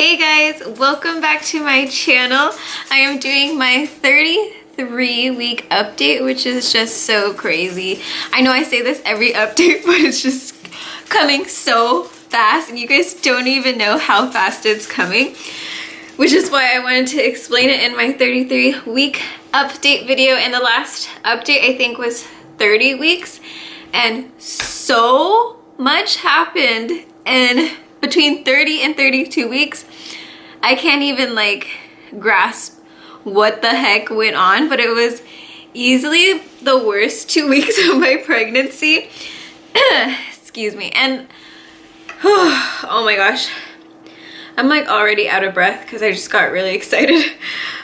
Hey guys, welcome back to my channel. I am doing my 33-week update, which is just so crazy. I know I say this every update, but it's just coming so fast and you guys don't even know how fast it's coming, which is why I wanted to explain it in my 33-week update video. And the last update I think was 30 weeks, and so much happened in between 30 and 32 weeks. I can't even like grasp what the heck went on, but it was easily the worst 2 weeks of my pregnancy. Excuse me. And oh my gosh, I'm like already out of breath because I just got really excited.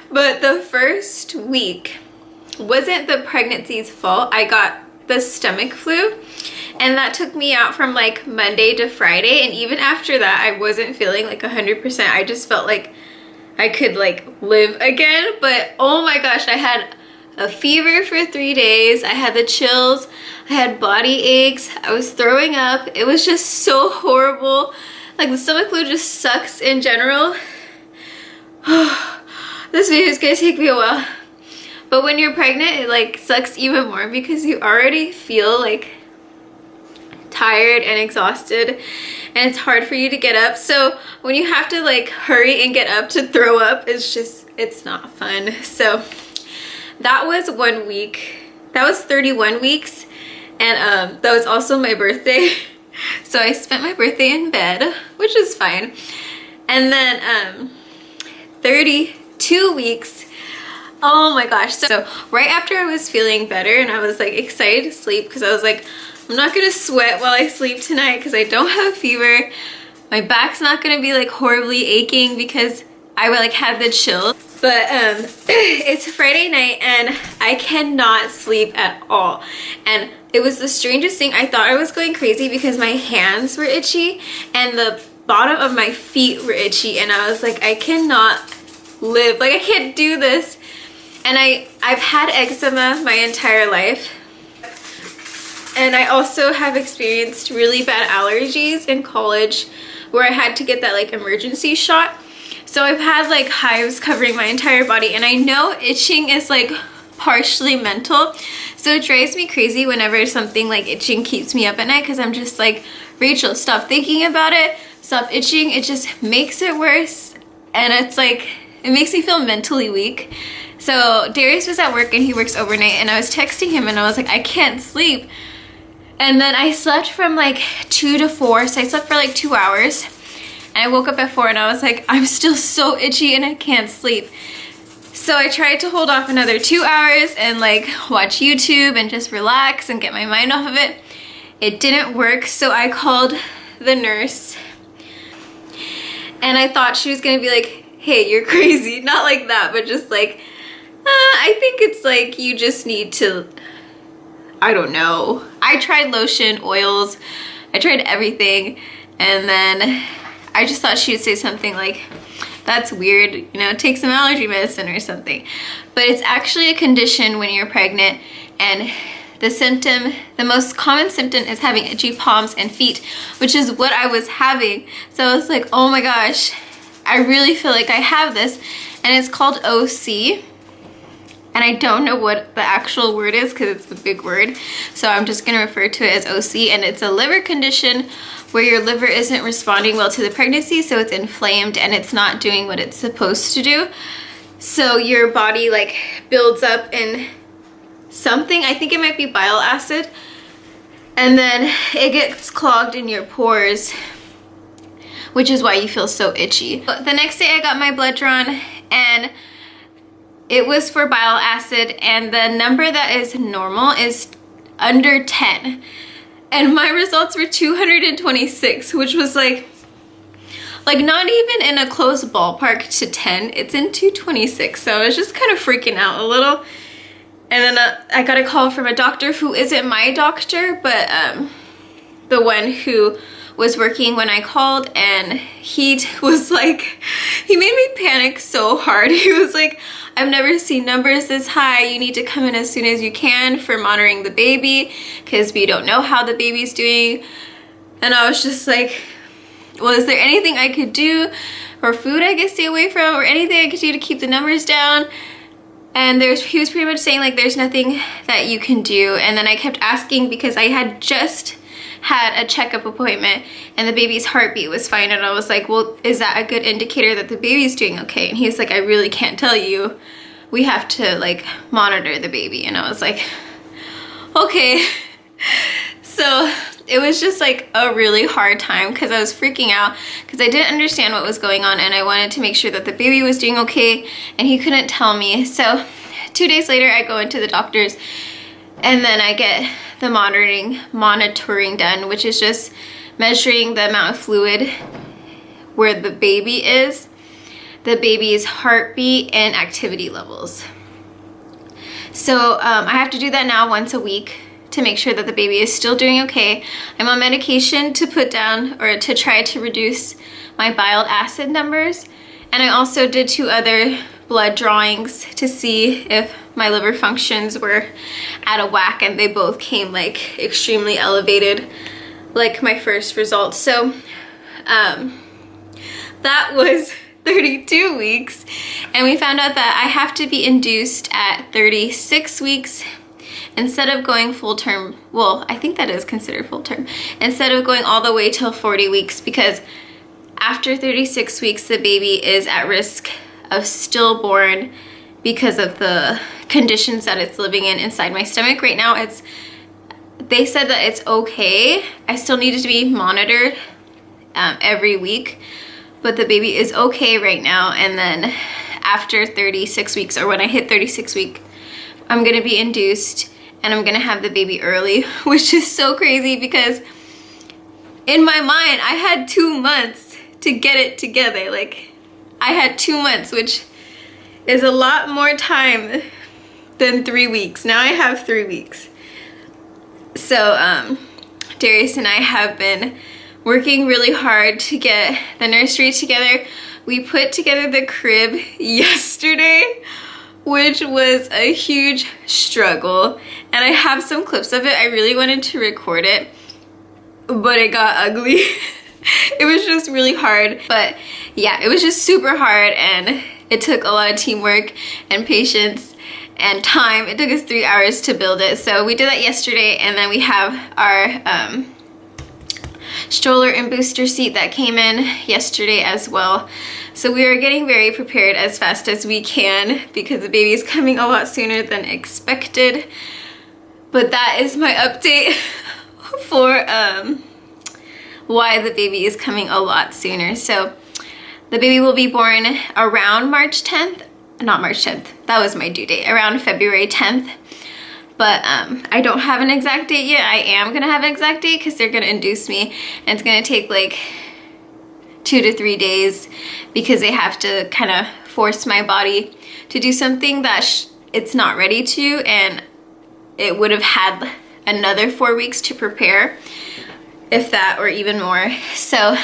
But the first week wasn't the pregnancy's fault. I got the stomach flu, and that took me out from like Monday to Friday, and even after that I wasn't feeling like 100%. I just felt like I could like live again. But oh my gosh, I had a fever for 3 days, I had the chills, I had body aches, I was throwing up. It was just so horrible. Like, the stomach flu just sucks in general. This video is gonna take me a while. But when you're pregnant, it like sucks even more because you already feel like tired and exhausted, and it's hard for you to get up. So when you have to like hurry and get up to throw up, it's not fun. So that was 1 week. That was 31 weeks. And that was also my birthday. So I spent my birthday in bed, which is fine. And then 32 weeks. Oh my gosh. So right after I was feeling better and I was like excited to sleep, because I was like, I'm not gonna sweat while I sleep tonight because I don't have a fever. My back's not gonna be like horribly aching because I like had the chill. But it's Friday night and I cannot sleep at all. And it was the strangest thing. I thought I was going crazy because my hands were itchy and the bottom of my feet were itchy, and I was like, I cannot live. Like, I can't do this. And I've had eczema my entire life. And I also have experienced really bad allergies in college where I had to get that like emergency shot. So I've had like hives covering my entire body, and I know itching is like partially mental. So it drives me crazy whenever something like itching keeps me up at night, because I'm just like, Rachel, stop thinking about it, stop itching. It just makes it worse, and it's like, it makes me feel mentally weak. So Darius was at work and he works overnight, and I was texting him and I was like, I can't sleep. And then I slept from like 2 to 4, so I slept for like 2 hours. And I woke up at 4 and I was like, I'm still so itchy and I can't sleep. So I tried to hold off another 2 hours and like watch YouTube and just relax and get my mind off of it. It didn't work, so I called the nurse. And I thought she was gonna be like, hey, you're crazy. Not like that, but just like, I think it's like you just need to, I don't know. I tried lotion, oils, I tried everything, and then I just thought she would say something like, that's weird, you know, take some allergy medicine or something. But it's actually a condition when you're pregnant, and the most common symptom is having itchy palms and feet, which is what I was having. So I was like, oh my gosh, I really feel like I have this, and it's called OC. And I don't know what the actual word is because it's a big word. So I'm just gonna refer to it as OC, and it's a liver condition where your liver isn't responding well to the pregnancy, so it's inflamed and it's not doing what it's supposed to do. So your body like builds up in something, I think it might be bile acid, and then it gets clogged in your pores, which is why you feel so itchy. The next day I got my blood drawn, and it was for bile acid, and the number that is normal is under 10. And my results were 226, which was like not even in a close ballpark to 10. It's in 226, so I was just kind of freaking out a little. And then I got a call from a doctor who isn't my doctor, but the one who was working when I called, and he was like, he made me panic so hard. He was like, I've never seen numbers this high. You need to come in as soon as you can for monitoring the baby because we don't know how the baby's doing. And I was just like, well, is there anything I could do? or food I could stay away from, or anything I could do to keep the numbers down. And he was pretty much saying like there's nothing that you can do. And then I kept asking because I had just had a checkup appointment and the baby's heartbeat was fine, and I was like, well, is that a good indicator that the baby's doing okay? And he was like, I really can't tell you, we have to like monitor the baby. And I was like, okay. So it was just like a really hard time because I was freaking out because I didn't understand what was going on, and I wanted to make sure that the baby was doing okay, and he couldn't tell me. So 2 days later I go into the doctor's, and then I get the monitoring done, which is just measuring the amount of fluid where the baby is, the baby's heartbeat, and activity levels. So I have to do that now once a week to make sure that the baby is still doing okay. I'm on medication to put down or to try to reduce my bile acid numbers. And I also did 2 other blood drawings to see if my liver functions were out of whack, and they both came like extremely elevated like my first results. So that was 32 weeks, and we found out that I have to be induced at 36 weeks instead of going full term. Well, I think that is considered full term, instead of going all the way till 40 weeks, because after 36 weeks the baby is at risk of stillborn because of the conditions that it's living in inside my stomach. Right now they said that it's okay. I still needed to be monitored every week, but the baby is okay right now. And then after 36 weeks, or when I hit 36 weeks, I'm gonna be induced and I'm gonna have the baby early, which is so crazy because in my mind I had 2 months to get it together. Like, I had 2 months, which is a lot more time than 3 weeks. Now I have 3 weeks. So Darius and I have been working really hard to get the nursery together. We put together the crib yesterday, which was a huge struggle, and I have some clips of it. I really wanted to record it, but it got ugly. It was just really hard. But yeah, it was just super hard, and it took a lot of teamwork and patience and time. It took us 3 hours to build it. So we did that yesterday, and then we have our stroller and booster seat that came in yesterday as well. So we are getting very prepared as fast as we can because the baby is coming a lot sooner than expected. But that is my update for why the baby is coming a lot sooner. So the baby will be born around March 10th. Not March 10th, that was my due date, around February 10th. But I don't have an exact date yet. I am gonna have an exact date because they're gonna induce me, and it's gonna take like 2 to 3 days because they have to kind of force my body to do something that it's not ready to, and it would have had another 4 weeks to prepare, if that, or even more. So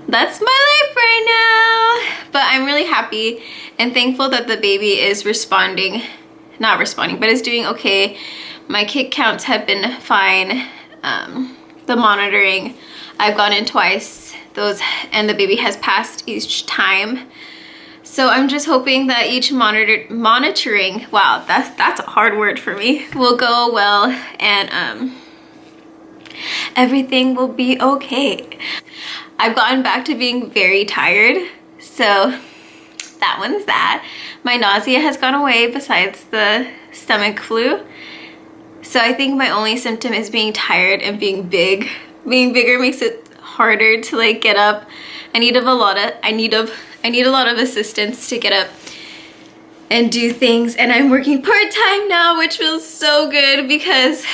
that's my life right now. But I'm really happy and thankful that the baby is responding, not responding, but is doing okay. My kick counts have been fine. The monitoring, I've gone in twice, and the baby has passed each time. So I'm just hoping that each monitoring, wow, that's a hard word for me, will go well, and everything will be okay. I've gotten back to being very tired, so that one's that. My nausea has gone away besides the stomach flu. So I think my only symptom is being tired and being big. Being bigger makes it harder to like get up. I need a lot of assistance to get up and do things, and I'm working part-time now, which feels so good because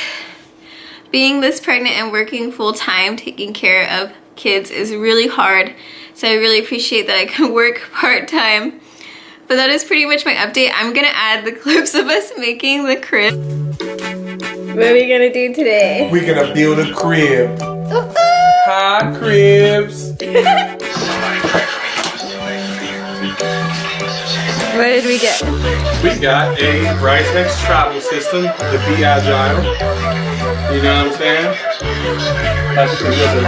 being this pregnant and working full-time, taking care of kids is really hard. So I really appreciate that I can work part-time. But that is pretty much my update. I'm gonna add the clips of us making the crib. What are we gonna do today? We're gonna build a crib. Hi, cribs. What did we get? We got a Brightex travel system, the Be Agile. You know what I'm saying? That's pretty good.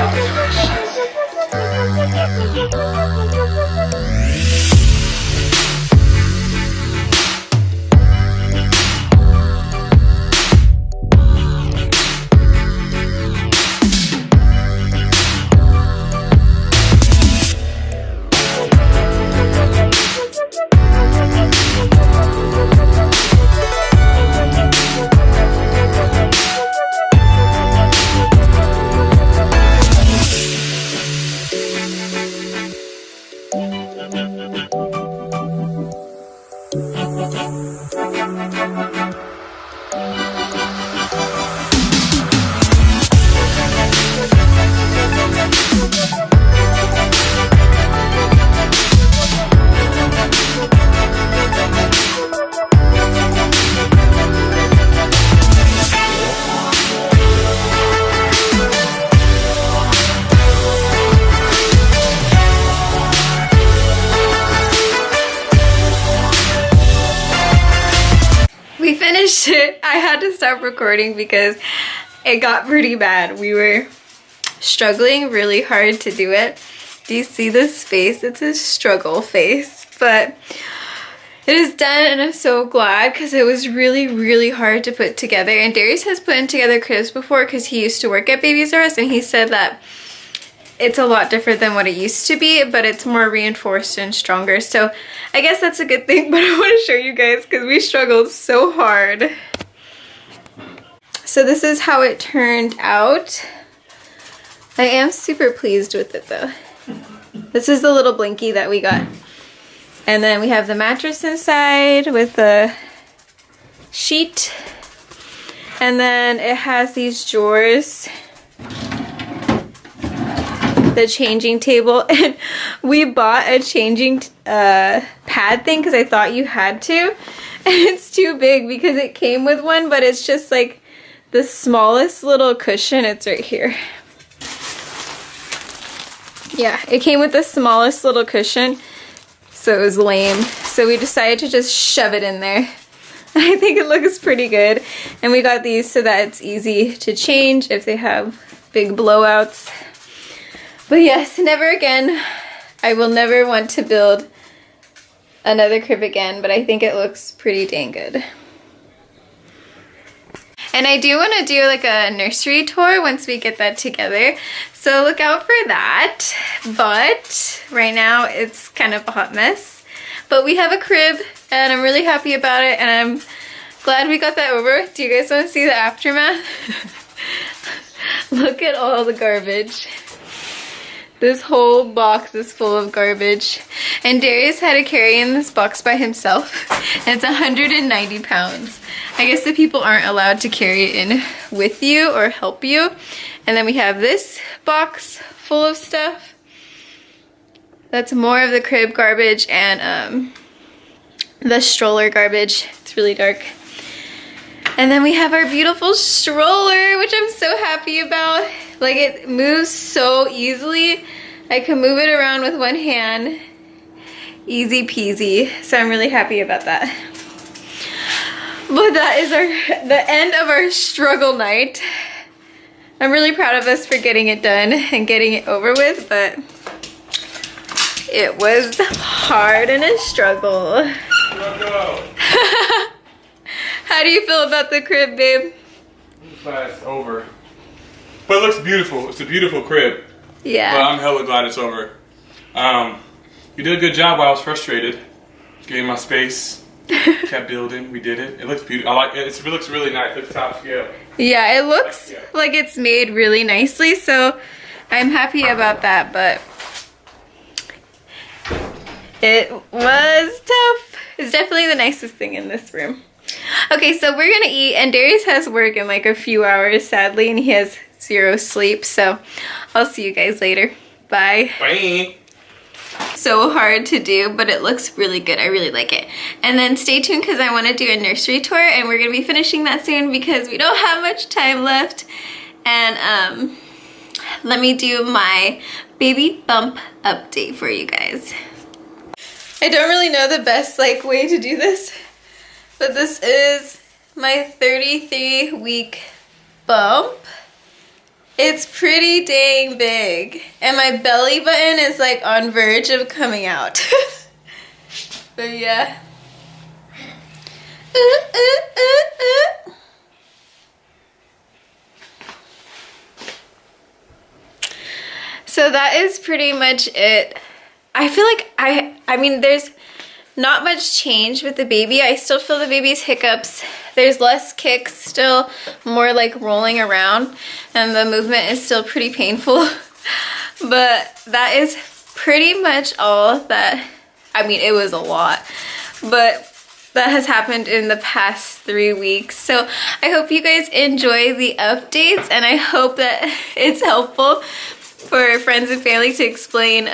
We finished it. I had to stop recording because it got pretty bad. We were struggling really hard to do it. Do you see this face? It's a struggle face, but it is done and I'm so glad because it was really hard to put together. And Darius has put together cribs before because he used to work at Babies R Us, and he said that it's a lot different than what it used to be, but it's more reinforced and stronger. So I guess that's a good thing, but I want to show you guys because we struggled so hard. So this is how it turned out. I am super pleased with it though. This is the little blankie that we got. And then we have the mattress inside with the sheet. And then it has these drawers, the changing table, and we bought a changing pad thing because I thought you had to, and it's too big because it came with one, but it's just like the smallest little cushion. It's right here. Yeah, it came with the smallest little cushion, so it was lame. So we decided to just shove it in there. I think it looks pretty good, and we got these so that it's easy to change if they have big blowouts. But yes, never again. I will never want to build another crib again, but I think it looks pretty dang good. And I do want to do like a nursery tour once we get that together, so look out for that. But right now it's kind of a hot mess. But we have a crib and I'm really happy about it, and I'm glad we got that over. Do you guys want to see the aftermath? Look at all the garbage. This whole box is full of garbage, and Darius had to carry in this box by himself, and it's 190 pounds. I guess the people aren't allowed to carry it in with you or help you. And then we have this box full of stuff. That's more of the crib garbage and the stroller garbage. It's really dark. And then we have our beautiful stroller, which I'm so happy about. Like, it moves so easily. I can move it around with one hand. Easy peasy. So I'm really happy about that. But that is the end of our struggle night. I'm really proud of us for getting it done and getting it over with, but it was hard and a struggle. How do you feel about the crib, babe? I'm glad it's over. But it looks beautiful. It's a beautiful crib. Yeah. But I'm hella glad it's over. You did a good job while I was frustrated. Gave my space. Kept building. We did it. It looks beautiful. I like it. It looks really nice. It looks top scale. Yeah, it looks like it's made really nicely, so I'm happy about that, but it was tough. It's definitely the nicest thing in this room. Okay, so we're gonna eat, and Darius has work in like a few hours, sadly, and he has 0 sleep, so I'll see you guys later. Bye. Bye. So hard to do, but it looks really good. I really like it. And then stay tuned because I want to do a nursery tour, and we're gonna be finishing that soon because we don't have much time left. And let me do my baby bump update for you guys. I don't really know the best way to do this, but this is my 33-week bump. It's pretty dang big. And my belly button is like on verge of coming out. But yeah. So that is pretty much it. I feel like I mean there's not much change with the baby. I still feel the baby's hiccups. There's less kicks, still more like rolling around, and the movement is still pretty painful. But that is pretty much all that, I mean, it was a lot, but that has happened in the past 3 weeks. So I hope you guys enjoy the updates, and I hope that it's helpful for friends and family to explain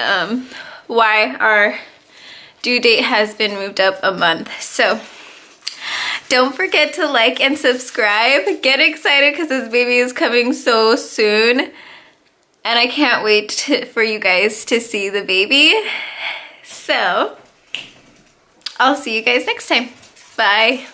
why our due date has been moved up a month. So don't forget to like and subscribe. Get excited because this baby is coming so soon, and I can't wait for you guys to see the baby. So I'll see you guys next time. Bye.